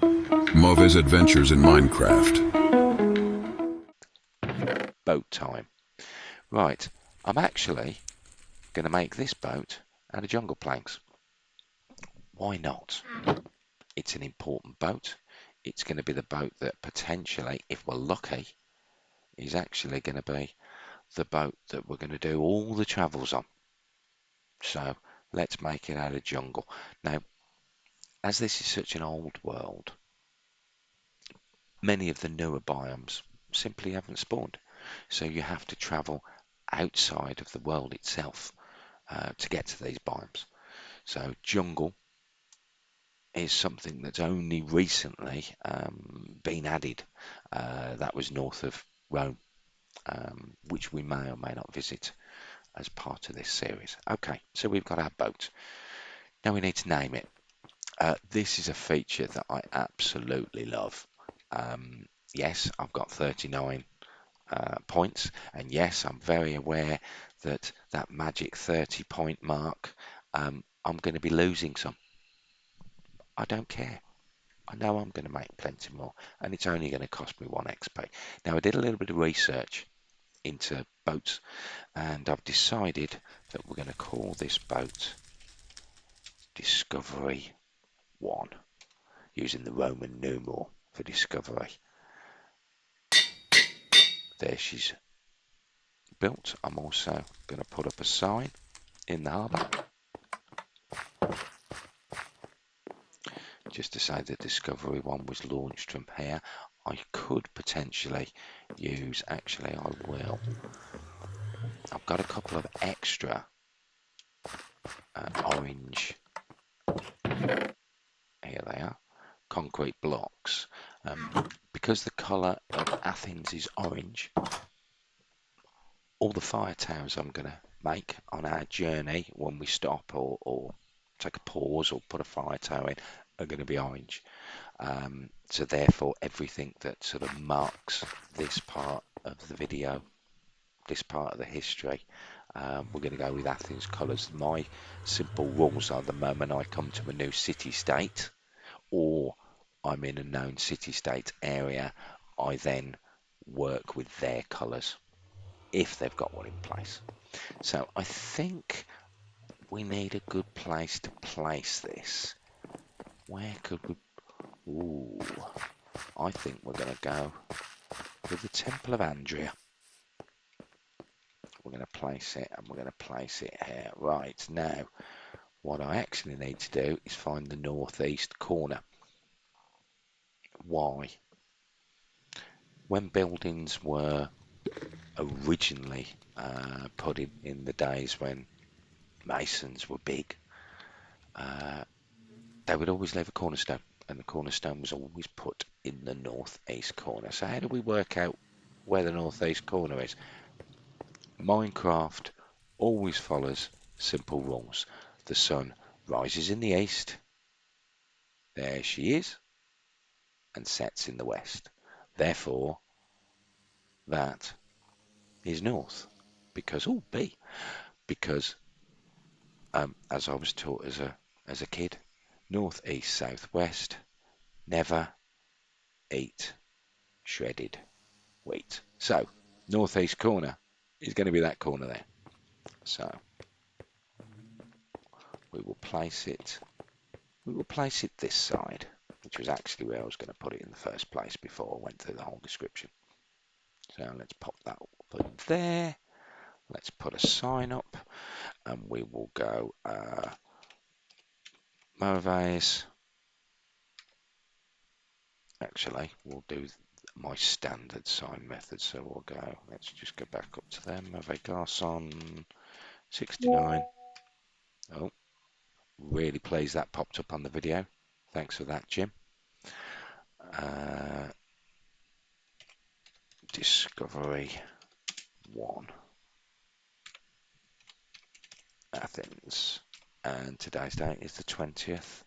Move's Adventures in Minecraft. Boat time. Right, I'm actually going to make this boat out of jungle planks. Why not? It's an important boat. It's going to be the boat that potentially, if we're lucky, is actually going to be the boat that we're going to do all the travels on. So let's make it out of jungle. Now, as this is such an old world, many of the newer biomes simply haven't spawned. So you have to travel outside of the world itself to get to these biomes. So jungle is something that's only recently been added. That was north of Rome, which we may or may not visit as part of this series. Okay, so we've got our boat. Now we need to name it. This is a feature that I absolutely love. Yes, I've got 39 points, and yes, I'm very aware that that magic 30 point mark, I'm going to be losing some. I don't care. I know I'm going to make plenty more, and it's only going to cost me 1 XP. Now, I did a little bit of research into boats, and I've decided that we're going to call this boat Discovery 1, using the Roman numeral for Discovery. There she's built. I'm also going to put up a sign in the harbour just to say that Discovery 1 was launched from here. I could potentially use, actually I will, I've got a couple of extra orange, here they are, concrete blocks. Because the colour of Athens is orange, all the fire towers I'm going to make on our journey when we stop or take a pause or put a fire tower in are going to be orange. So therefore everything that sort of marks this part of the video, this part of the history, we're going to go with Athens colours. My simple rules are the moment I come to a new city-state or I'm in a known city-state area, I then work with their colours if they've got one in place. So I think we need a good place to place this. Where could we? Ooh, I think we're going to go with the Temple of Andria. We're going to place it, and we're going to place it here. Right, now, what I actually need to do is find the northeast corner. Why? When buildings were originally put in the days when masons were big, they would always leave a cornerstone, and the cornerstone was always put in the northeast corner. So how do we work out where the northeast corner is? Minecraft always follows simple rules. The sun rises in the east, there she is, and sets in the west. Therefore, that is north. Because, oh, B, because as I was taught as a kid, north, east, south, west, never eat shredded wheat. So, northeast corner is going to be that corner there. So, we will place it. We will place it this side, which was actually where I was going to put it in the first place before I went through the whole description. So let's pop that up there. Let's put a sign up, and we will go Moves. Actually, we'll do my standard sign method. So we'll go, let's just go back up to them. Move Garçon 69. Oh, really pleased that popped up on the video. Thanks for that, Jim. Discovery 1, Athens. And today's date is the 20th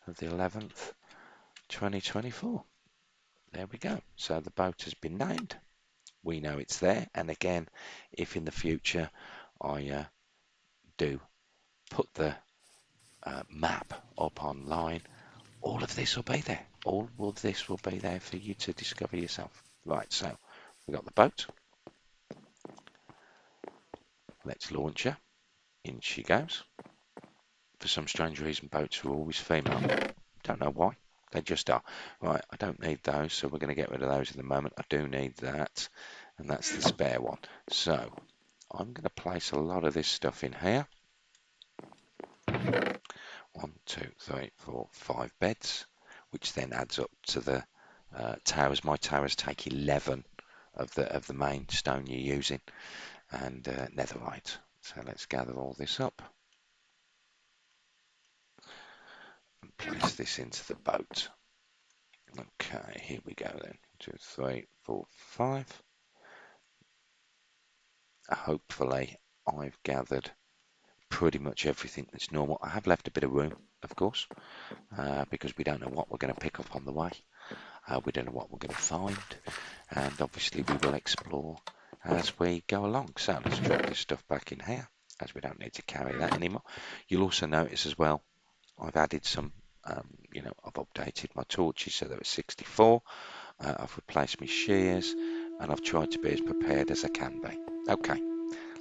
of the 11th, 2024. There we go. So the boat has been named. We know it's there. And again, if in the future I do put the map up online, all of this will be there. All of this will be there for you to discover yourself. Right, so we've got the boat. Let's launch her. In she goes. For some strange reason, boats are always female. Don't know why. They just are. Right, I don't need those, so we're going to get rid of those in a moment. I do need that, and that's the spare one. So I'm going to place a lot of this stuff in here. 1, 2, 3, 4, 5 beds, which then adds up to the towers. My towers take 11 of the main stone you're using, and netherite. So let's gather all this up and place this into the boat. Okay, here we go then. 2, 3, 4, 5. Hopefully I've gathered pretty much everything that's normal. I have left a bit of room, of course, because we don't know what we're going to pick up on the way. We don't know what we're going to find, and obviously we will explore as we go along. So let's drop this stuff back in here, as we don't need to carry that anymore. You'll also notice as well, I've added some, I've updated my torches so there were 64. I've replaced my shears, and I've tried to be as prepared as I can be. Okay,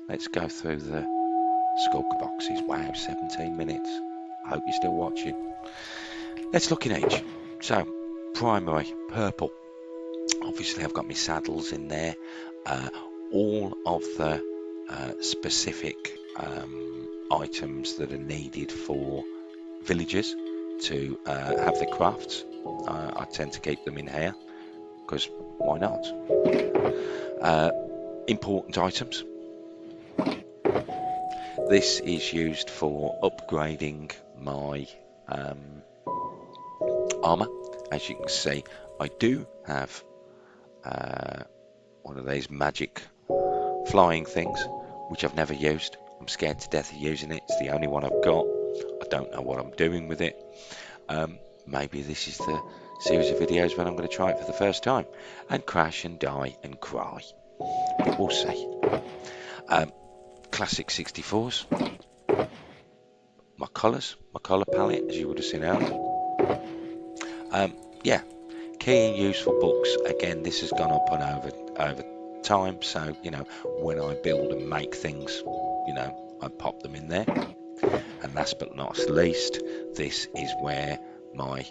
let's go through the skulk boxes. Wow, 17 minutes. I hope you're still watching. Let's look in each. So, primary, purple. Obviously, I've got my saddles in there. All of the specific items that are needed for villagers to have their crafts. I tend to keep them in here, because why not? Important items. This is used for upgrading my armor. As you can see, I do have one of these magic flying things, which I've never used. I'm scared to death of using it. It's the only one I've got. I don't know what I'm doing with it. Maybe this is the series of videos when I'm going to try it for the first time and crash and die and cry. But we'll see. Classic 64s. My colours, my colour palette, as you would have seen earlier. Yeah, key and useful books. Again, this has gone up and over time. So, when I build and make things, I pop them in there. And last but not least, this is where my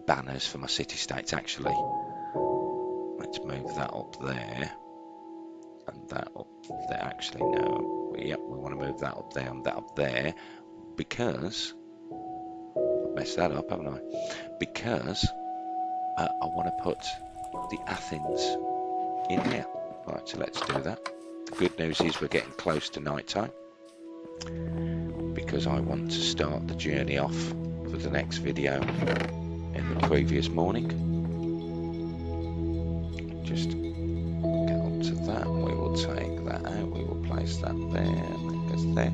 banners for my city-states actually. Let's move that up there. And that up there. Actually, no. Yep, we want to move that up there and that up there. Because I've messed that up, haven't I? Because I want to put the Athens in here. Right, so let's do that. The good news is we're getting close to night time, because I want to start the journey off for the next video in the previous morning. Just get on to that. We will take that out. We will place that there. That goes there.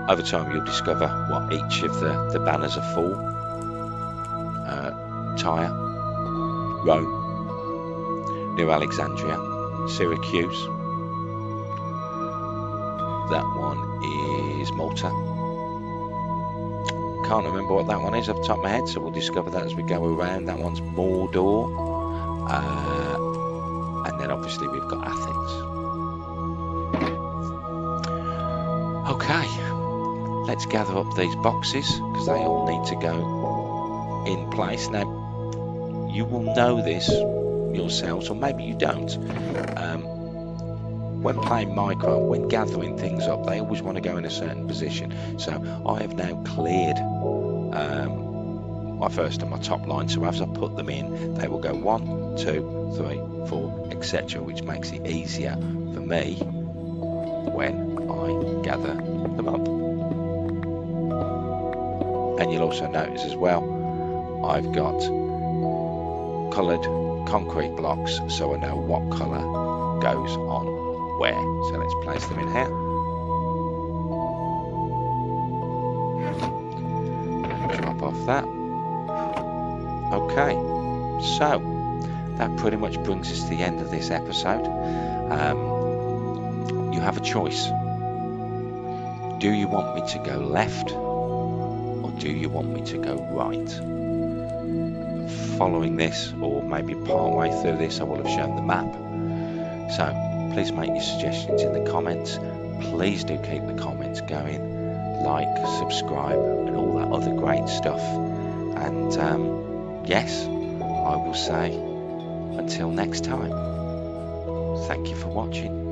Over time, you'll discover what each of the banners are for. Tyre, Rome, New Alexandria, Syracuse. That one is Malta. Can't remember what that one is off the top of my head, so we'll discover that as we go around. That one's Mordor. And then obviously we've got Athens. Okay. Let's gather up these boxes, because they all need to go in place. Now, you will know this yourselves, or maybe you don't. When playing Minecraft, when gathering things up, they always want to go in a certain position. So I have now cleared my first and my top line. So as I put them in, they will go 1, 2, 3, 4, etc., which makes it easier for me when I gather them up. And you'll also notice as well, I've got coloured concrete blocks, so I know what colour goes on where. So let's place them in here. Drop off that. Okay, so that pretty much brings us to the end of this episode. You have a choice. Do you want me to go left, or do you want me to go right? Following this, or maybe part way through this, I will have shown the map. So please make your suggestions in the comments. Please do keep the comments going. Like, subscribe, and all that other great stuff. And yes, I will say until next time, thank you for watching.